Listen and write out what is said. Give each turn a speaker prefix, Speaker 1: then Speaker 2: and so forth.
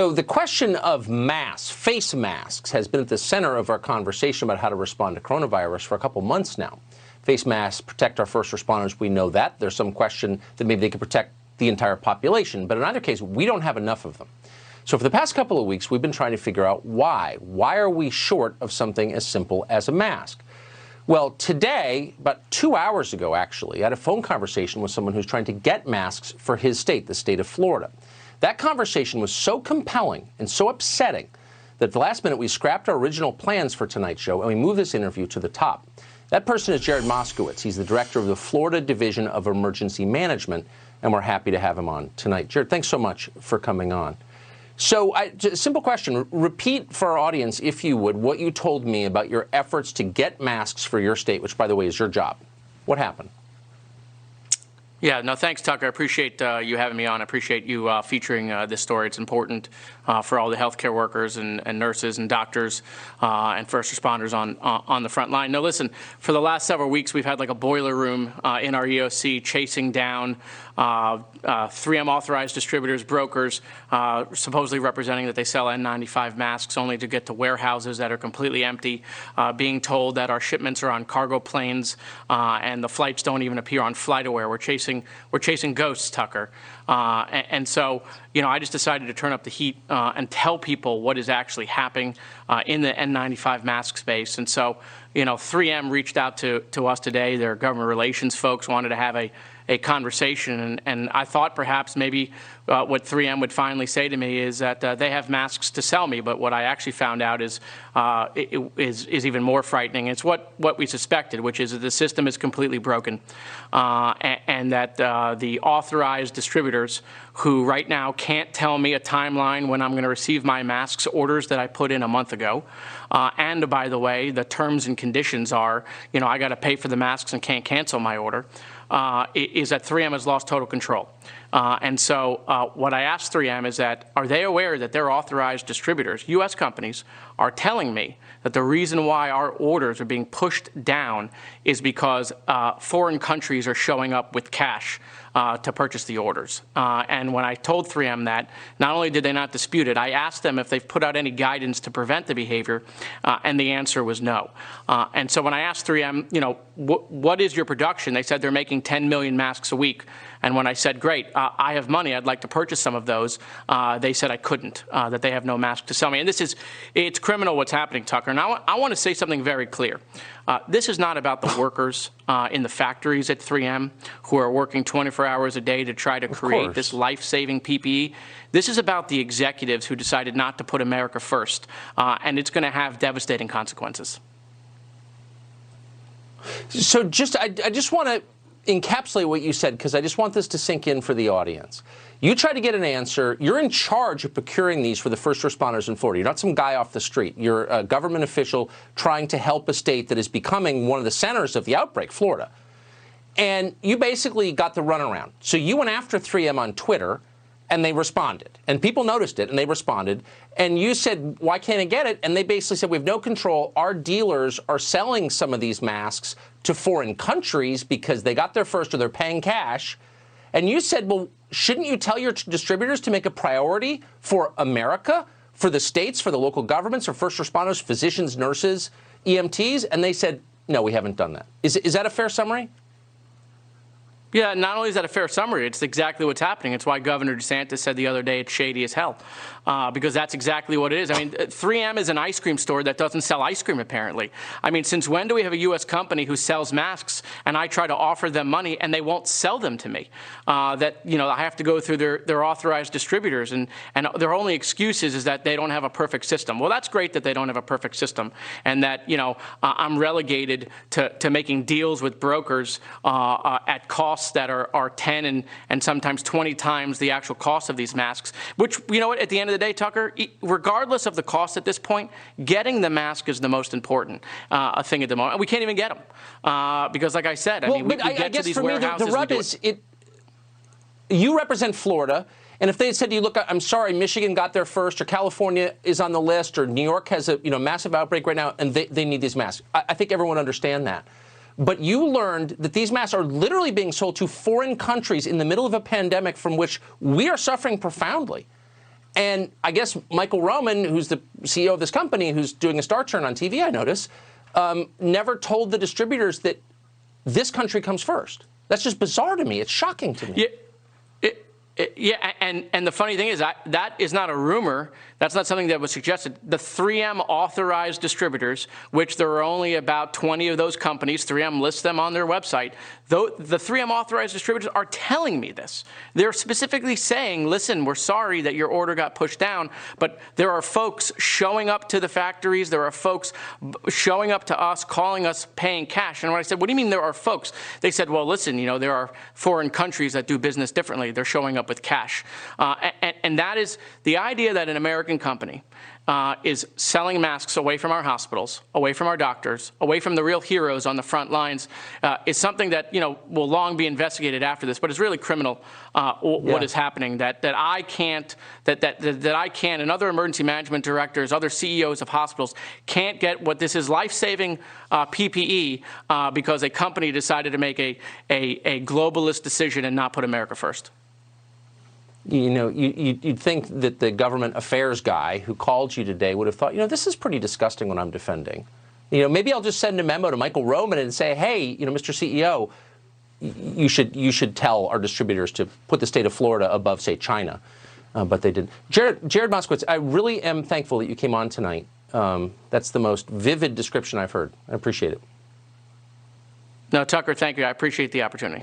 Speaker 1: So the question of masks, face masks, has been at the center of our conversation about how to respond to coronavirus for a couple months now. Face masks protect our first responders. We know that. There's some question that maybe they could protect the entire population. But in either case, we don't have enough of them. So for the past couple of weeks, we've been trying to figure out why. Why are we short of something as simple as a mask? Well, today, about 2 hours ago, actually, I had a phone conversation with someone who's trying to get masks for his state, the state of Florida. That conversation was so compelling and so upsetting that at the last minute we scrapped our original plans for tonight's show and we moved this interview to the top. That person is Jared Moskowitz. He's the director of the Florida Division of Emergency Management, and we're happy to have him on tonight. Jared, thanks so much for coming on. So, simple question. Repeat for our audience, if you would, what you told me about your efforts to get masks for your state, which, by the way, is your job. What happened?
Speaker 2: Yeah, no, thanks, Tucker. I appreciate you having me on. I appreciate you featuring this story. It's important for all the healthcare workers and nurses and doctors and first responders on the front line. Now, listen, for the last several weeks, we've had like a boiler room in our EOC chasing down 3M authorized distributors, brokers, supposedly representing that they sell N95 masks only to get to warehouses that are completely empty, being told that our shipments are on cargo planes and the flights don't even appear on FlightAware. We're chasing ghosts, Tucker. And so, you know, I just decided to turn up the heat and tell people what is actually happening in the N95 mask space. And so, you know, 3M reached out to us today. Their government relations folks wanted to have a conversation, and I thought perhaps maybe what 3M would finally say to me is that they have masks to sell me, but what I actually found out is even more frightening. It's what we suspected, which is that the system is completely broken, and that the authorized distributors who right now can't tell me a timeline when I'm going to receive my masks orders that I put in a month ago, and by the way, the terms and conditions are, you know, I got to pay for the masks and can't cancel my order. Is that 3M has lost total control. And so what I asked 3M is that, are they aware that their authorized distributors, U.S. companies, are telling me that the reason why our orders are being pushed down is because foreign countries are showing up with cash to purchase the orders. And when I told 3M that, not only did they not dispute it, I asked them if they've put out any guidance to prevent the behavior, and the answer was no. And so when I asked 3M, you know, what is your production? They said they're making 10 million masks a week. And when I said, great, I have money, I'd like to purchase some of those, they said I couldn't, that they have no mask to sell me. And it's criminal what's happening, Tucker. And I want to say something very clear. This is not about the workers in the factories at 3M who are working 24 hours a day to try to create this life-saving PPE. This is about the executives who decided not to put America first, and it's going to have devastating consequences.
Speaker 1: So I just want to encapsulate what you said, because I just want this to sink in for the audience. You try to get an answer. You're in charge of procuring these for the first responders in Florida. You're not some guy off the street. You're a government official trying to help a state that is becoming one of the centers of the outbreak, Florida. And you basically got the runaround. So you went after 3M on Twitter, and they responded. And people noticed it, and they responded. And you said, why can't I get it? And they basically said, we have no control. Our dealers are selling some of these masks to foreign countries because they got there first or they're paying cash. And you said, well, shouldn't you tell your distributors to make a priority for America, for the states, for the local governments, for first responders, physicians, nurses, EMTs? And they said, no, we haven't done that. Is that a fair summary?
Speaker 2: Yeah, not only is that a fair summary, it's exactly what's happening. It's why Governor DeSantis said the other day it's shady as hell, because that's exactly what it is. I mean, 3M is an ice cream store that doesn't sell ice cream, apparently. I mean, since when do we have a U.S. company who sells masks and I try to offer them money and they won't sell them to me? That, you know, I have to go through their authorized distributors, and their only excuse is that they don't have a perfect system. Well, that's great that they don't have a perfect system, and that, you know, I'm relegated to making deals with brokers at cost that are 10 and sometimes 20 times the actual cost of these masks, which, you know what, at the end of the day, Tucker, regardless of the cost at this point, getting the mask is the most important thing at the moment. We can't even get them because, like I said, I mean, we get to these warehouses.
Speaker 1: The rub is, you represent Florida, and if they had said to you, look, I'm sorry, Michigan got there first, or California is on the list, or New York has a massive outbreak right now, and they need these masks, I think everyone would understand that. But you learned that these masks are literally being sold to foreign countries in the middle of a pandemic from which we are suffering profoundly. And I guess Michael Roman, who's the CEO of this company, who's doing a star turn on TV, I notice, never told the distributors that this country comes first. That's just bizarre to me. It's shocking to me.
Speaker 2: Yeah, and the funny thing is that is not a rumor. That's not something that was suggested. The 3M authorized distributors, which there are only about 20 of those companies, 3M lists them on their website. Though the 3M authorized distributors are telling me this. They're specifically saying, listen, we're sorry that your order got pushed down, but there are folks showing up to the factories. There are folks showing up to us, calling us, paying cash. And when I said, what do you mean there are folks? They said, well, listen, there are foreign countries that do business differently. They're showing up with cash. And that is the idea that an American company is selling masks away from our hospitals, away from our doctors, away from the real heroes on the front lines, is something that will long be investigated after this. But it's really criminal what is happening. That I can't, and other emergency management directors, other CEOs of hospitals can't get what this is life-saving PPE because a company decided to make a globalist decision and not put America first.
Speaker 1: You'd think that the government affairs guy who called you today would have thought, this is pretty disgusting what I'm defending. Maybe I'll just send a memo to Michael Roman and say, hey, Mr. CEO, you should tell our distributors to put the state of Florida above, say, China. But they didn't. Jared Moskowitz, I really am thankful that you came on tonight. That's the most vivid description I've heard. I appreciate it.
Speaker 2: No, Tucker, thank you. I appreciate the opportunity.